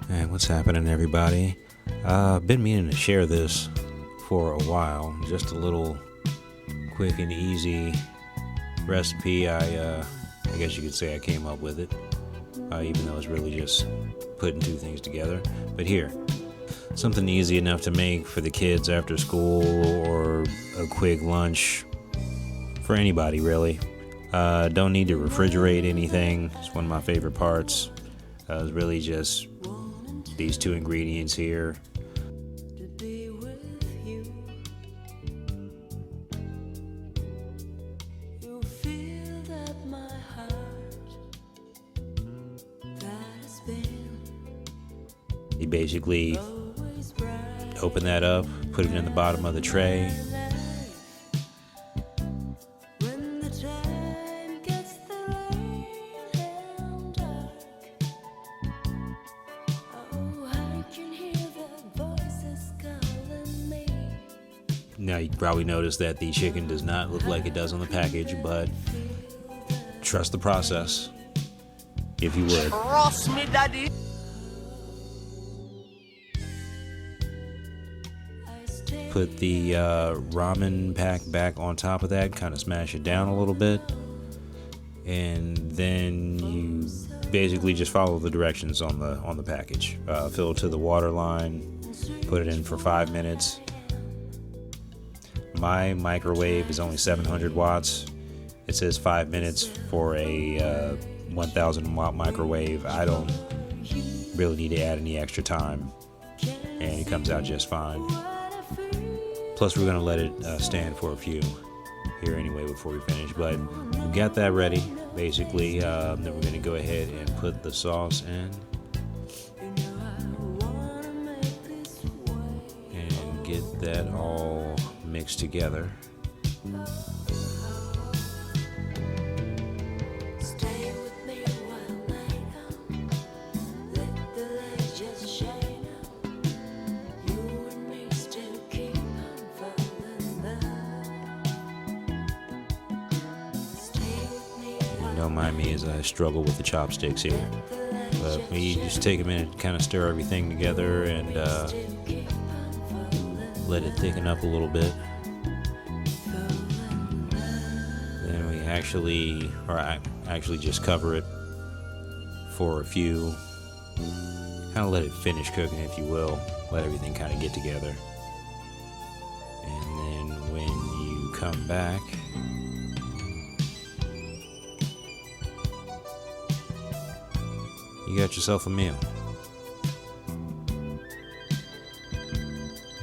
Hey, what's happening, everybody? I've been meaning to share this for a while. Just a little quick and easy recipe. I guess you could say I came up with it, even though it's really just putting two things together. But here, something easy enough to make for the kids after school, or a quick lunch for anybody, really. Don't need to refrigerate anything. It's one of my favorite parts. It's really just these two ingredients here. You basically open that up, put it in the bottom of the tray. Now you probably noticed that the chicken does not look like it does on the package, but trust the process, if you would. Trust me, daddy. Put the ramen pack back on top of that, kind of smash it down a little bit, and then you basically just follow the directions on the package. Fill it to the water line, put it in for 5 minutes. My microwave is only 700 watts. It says 5 minutes for a 1000 watt microwave. I don't really need to add any extra time, and it comes out just fine. Plus, we're going to let it stand for a few here anyway before we finish. But we got that ready, basically. Then we're going to go ahead and put the sauce in. And get that all mixed together. Don't mind me as I struggle with the chopsticks here. But we just take a minute to kind of stir everything together and let it thicken up a little bit. Then we actually just cover it for a few. Kind of let it finish cooking, if you will. Let everything kind of get together. And then when you come back, you got yourself a meal.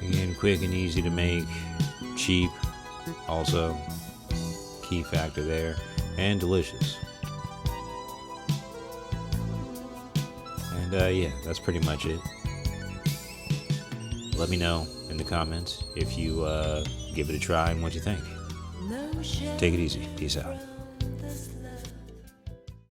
Again, quick and easy to make, cheap, also key factor there, and delicious. And yeah, that's pretty much it. Let me know in the comments if you give it a try and what you think. Take it easy. Peace out.